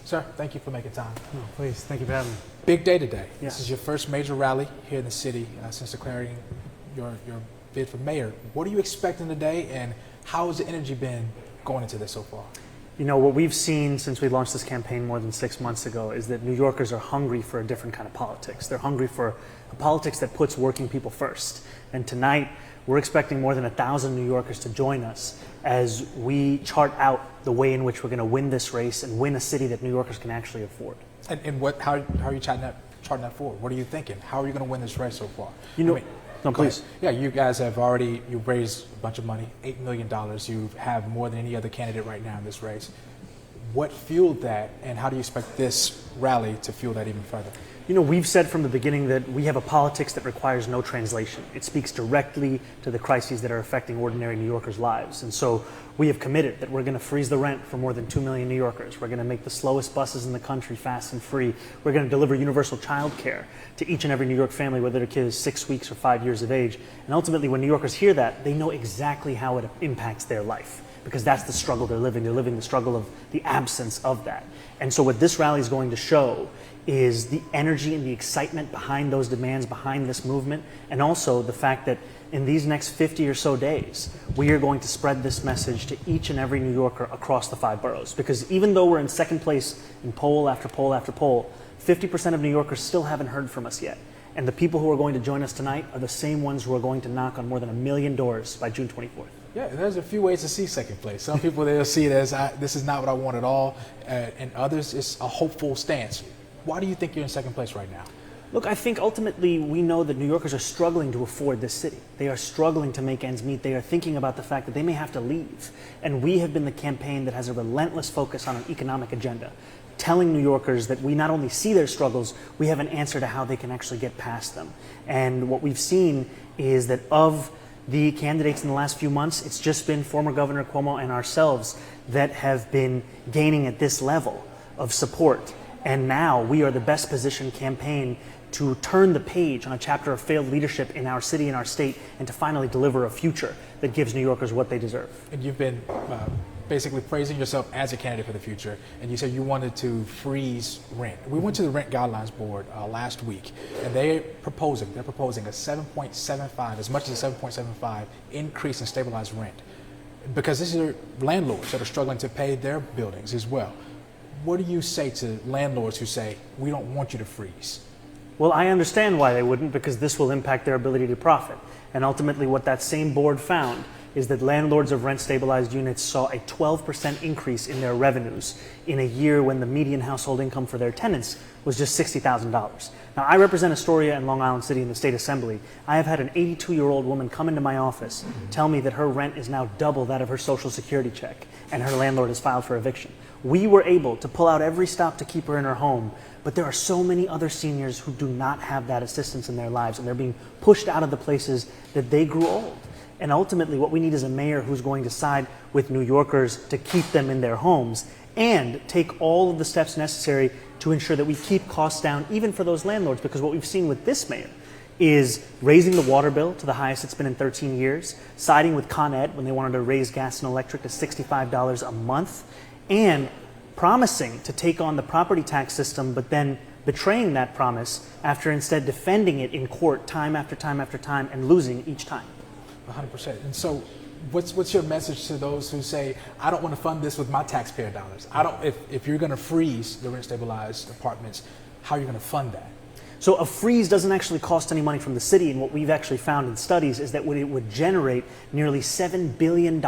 Sir, thank you for making time. No, please, thank you for having me. Big day today. Yeah. This is your first major rally here in the city since declaring your bid for mayor. What are you expecting today, and how has the energy been going into this so far? You know, what we've seen since we launched this campaign more than 6 months ago is that New Yorkers are hungry for a different kind of politics. They're hungry for a politics that puts working people first. And tonight, we're expecting more than 1,000 New Yorkers to join us as we chart out the way in which we're going to win this race and win a city that New Yorkers can actually afford. And how are you charting that forward? What are you thinking? How are you going to win this race so far? You know, no, please. Yeah, you guys have you've raised a bunch of money, $8 million. You have more than any other candidate right now in this race. What fueled that, and how do you expect this rally to fuel that even further? You know, we've said from the beginning that we have a politics that requires no translation. It speaks directly to the crises that are affecting ordinary New Yorkers' lives. And so we have committed that we're going to freeze the rent for more than 2 million New Yorkers. We're going to make the slowest buses in the country fast and free. We're going to deliver universal child care to each and every New York family, whether their kid is 6 weeks or 5 years of age. And ultimately, when New Yorkers hear that, they know exactly how it impacts their life, because that's the struggle they're living. They're living the struggle of the absence of that. And so what this rally is going to show is the energy and the excitement behind those demands, behind this movement, and also the fact that in these next 50 or so days, we are going to spread this message to each and every New Yorker across the 5 boroughs. Because even though we're in second place in poll after poll after poll, 50% of New Yorkers still haven't heard from us yet. And the people who are going to join us tonight are the same ones who are going to knock on more than 1 million doors by June 24th. Yeah, there's a few ways to see second place. Some people, they'll see it as, this is not what I want at all, and others, it's a hopeful stance. Why do you think you're in second place right now? Look, I think ultimately we know that New Yorkers are struggling to afford this city. They are struggling to make ends meet. They are thinking about the fact that they may have to leave. And we have been the campaign that has a relentless focus on an economic agenda, telling New Yorkers that we not only see their struggles, we have an answer to how they can actually get past them. And what we've seen is that of the candidates in the last few months, it's just been former Governor Cuomo and ourselves that have been gaining at this level of support. And now we are the best positioned campaign to turn the page on a chapter of failed leadership in our city and our state, and to finally deliver a future that gives New Yorkers what they deserve. And you've been basically praising yourself as a candidate for the future, and you said you wanted to freeze rent. We went to the Rent Guidelines Board last week, and they're proposing a 7.75, as much as a 7.75 increase in stabilized rent, because these are landlords that are struggling to pay their buildings as well. What do you say to landlords who say, we don't want you to freeze? Well, I understand why they wouldn't, because this will impact their ability to profit. And ultimately what that same board found is that landlords of rent-stabilized units saw a 12% increase in their revenues in a year when the median household income for their tenants was just $60,000. Now, I represent Astoria and Long Island City in the state assembly. I have had an 82-year-old woman come into my office, tell me that her rent is now double that of her Social Security check, and her landlord has filed for eviction. We were able to pull out every stop to keep her in her home, but there are so many other seniors who do not have that assistance in their lives, and they're being pushed out of the places that they grew old. And ultimately, what we need is a mayor who's going to side with New Yorkers to keep them in their homes and take all of the steps necessary to ensure that we keep costs down, even for those landlords, because what we've seen with this mayor is raising the water bill to the highest it's been in 13 years, siding with Con Ed when they wanted to raise gas and electric to $65 a month, and promising to take on the property tax system, but then betraying that promise after instead defending it in court time after time after time and losing each time. 100%. And so what's your message to those who say, I don't want to fund this with my taxpayer dollars? If you're going to freeze the rent stabilized apartments, how are you going to fund that? So a freeze doesn't actually cost any money from the city, and what we've actually found in studies is that it would generate nearly $7 billion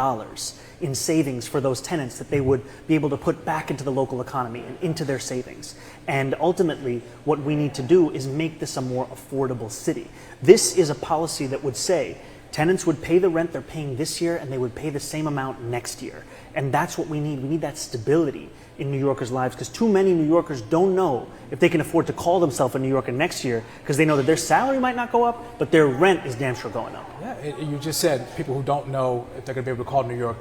in savings for those tenants that they would be able to put back into the local economy and into their savings. And ultimately, what we need to do is make this a more affordable city. This is a policy that would say tenants would pay the rent they're paying this year, and they would pay the same amount next year. And that's what we need. We need that stability in New Yorkers' lives, because too many New Yorkers don't know if they can afford to call themselves a New Yorker next year, because they know that their salary might not go up, but their rent is damn sure going up. Yeah, you just said people who don't know if they're going to be able to call New York.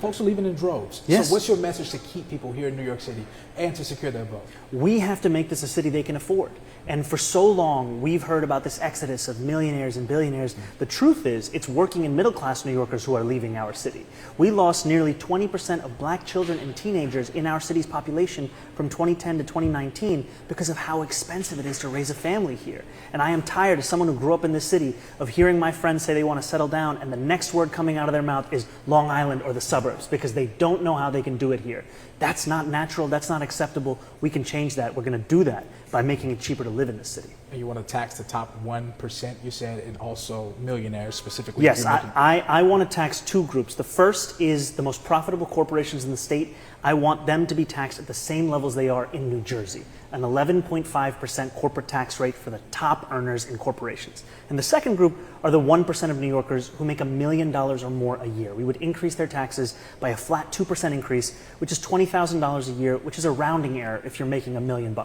Folks are leaving in droves. Yes. So what's your message to keep people here in New York City and to secure their vote? We have to make this a city they can afford. And for so long, we've heard about this exodus of millionaires and billionaires. The truth is, it's working and middle-class New Yorkers who are leaving our city. We lost nearly 20% of black children and teenagers in our city's population from 2010 to 2019 because of how expensive it is to raise a family here. And I am tired, as someone who grew up in this city, of hearing my friends say they want to settle down and the next word coming out of their mouth is Long Island or the suburbs because they don't know how they can do it here. That's not natural. That's not acceptable. We can change that. We're going to do that by making it cheaper to live in this city. And you want to tax the top 1%, you said, and also millionaires specifically? Yes, I want to tax two groups. The first is the most profitable corporations in the state. I want them to be taxed at the same levels they are in New Jersey, an 11.5% corporate tax rate for the top earners in corporations. And the second group are the 1% of New Yorkers who make $1 million or more a year. We would increase their taxes by a flat 2% increase, which is $20,000 a year, which is a rounding error if you're making $1 million.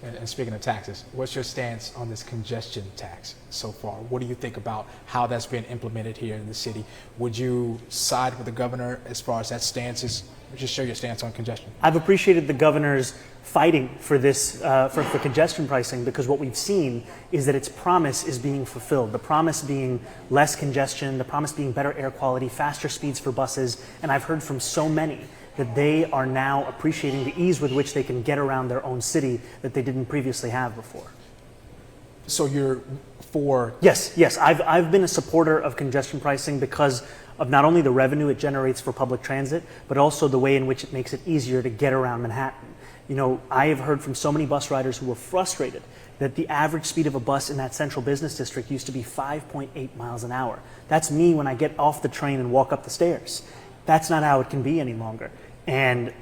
And speaking of taxes, what's your stance on this congestion tax so far? What do you think about how that's been implemented here in the city? Would you side with the governor as far as that stance is? Just share your stance on congestion. I've appreciated the governor's fighting for this, for congestion pricing, because what we've seen is that its promise is being fulfilled. The promise being less congestion, the promise being better air quality, faster speeds for buses, and I've heard from so many that they are now appreciating the ease with which they can get around their own city that they didn't previously have before. So you're for... Yes. I've been a supporter of congestion pricing because of not only the revenue it generates for public transit, but also the way in which it makes it easier to get around Manhattan. You know, I have heard from so many bus riders who were frustrated that the average speed of a bus in that central business district used to be 5.8 miles an hour. That's me when I get off the train and walk up the stairs. That's not how it can be any longer. And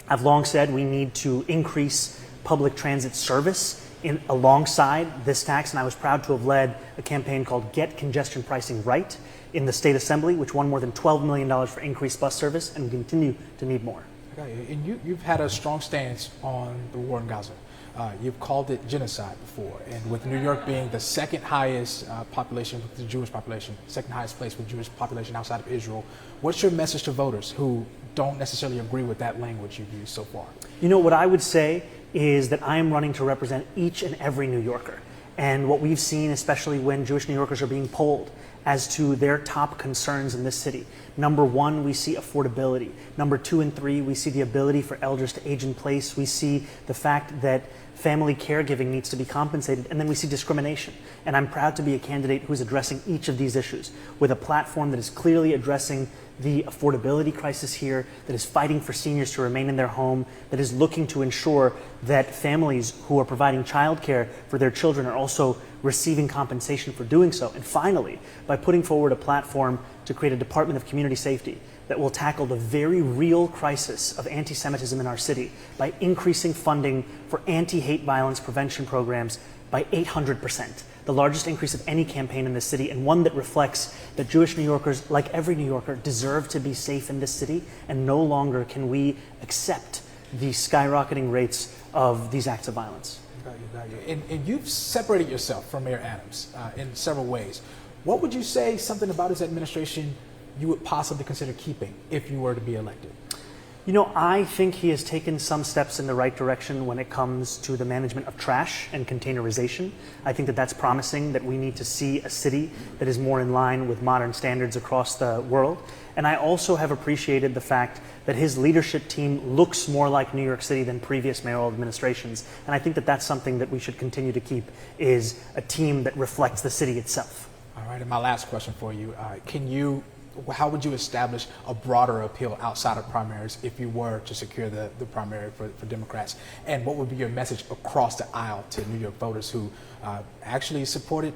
I've long said we need to increase public transit service alongside this tax, and I was proud to have led a campaign called Get Congestion Pricing Right in the State Assembly, which won more than $12 million for increased bus service, and we continue to need more. Okay. And you've had a strong stance on the war in Gaza. You've called it genocide before, and with New York being the second highest population with the Jewish population, second highest place with Jewish population outside of Israel, what's your message to voters who don't necessarily agree with that language you've used so far? You know, what I would say is that I am running to represent each and every New Yorker. And what we've seen, especially when Jewish New Yorkers are being polled as to their top concerns in this city. Number one, we see affordability. Number 2 and 3, we see the ability for elders to age in place. We see the fact that family caregiving needs to be compensated, and then we see discrimination. And I'm proud to be a candidate who's addressing each of these issues with a platform that is clearly addressing the affordability crisis here, that is fighting for seniors to remain in their home, that is looking to ensure that families who are providing childcare for their children are also receiving compensation for doing so. And finally, by putting forward a platform to create a Department of Community Safety that will tackle the very real crisis of anti-Semitism in our city by increasing funding for anti-hate violence prevention programs by 800%. The largest increase of any campaign in this city, and one that reflects that Jewish New Yorkers, like every New Yorker, deserve to be safe in this city, and no longer can we accept the skyrocketing rates of these acts of violence. Got you. And you've separated yourself from Mayor Adams in several ways. What would you say something about his administration you would possibly consider keeping if you were to be elected? You know, I think he has taken some steps in the right direction when it comes to the management of trash and containerization. I think that that's promising, that we need to see a city that is more in line with modern standards across the world. And I also have appreciated the fact that his leadership team looks more like New York City than previous mayoral administrations. And I think that that's something that we should continue to keep, is a team that reflects the city itself. All right, and my last question for you, how would you establish a broader appeal outside of primaries if you were to secure the primary for Democrats? And what would be your message across the aisle to New York voters who actually supported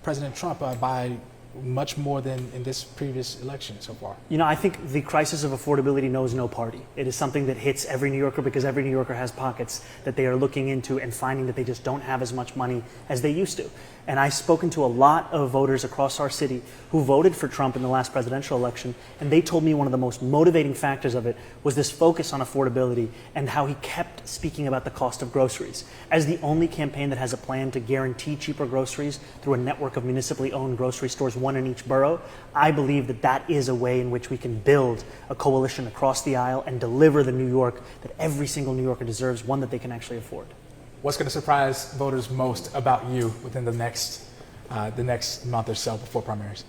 President Trump by much more than in this previous election so far? You know, I think the crisis of affordability knows no party. It is something that hits every New Yorker because every New Yorker has pockets that they are looking into and finding that they just don't have as much money as they used to. And I've spoken to a lot of voters across our city who voted for Trump in the last presidential election, and they told me one of the most motivating factors of it was this focus on affordability and how he kept speaking about the cost of groceries. As the only campaign that has a plan to guarantee cheaper groceries through a network of municipally owned grocery stores, one in each borough, I believe that that is a way in which we can build a coalition across the aisle and deliver the New York that every single New Yorker deserves, one that they can actually afford. What's going to surprise voters most about you within the next month or so before primaries?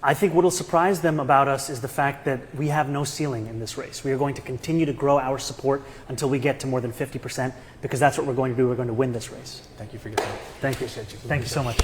I think what will surprise them about us is the fact that we have no ceiling in this race. We are going to continue to grow our support until we get to more than 50%, because that's what we're going to do. We're going to win this race. Thank you for your time. Thank you. Appreciate you. Thank you so much.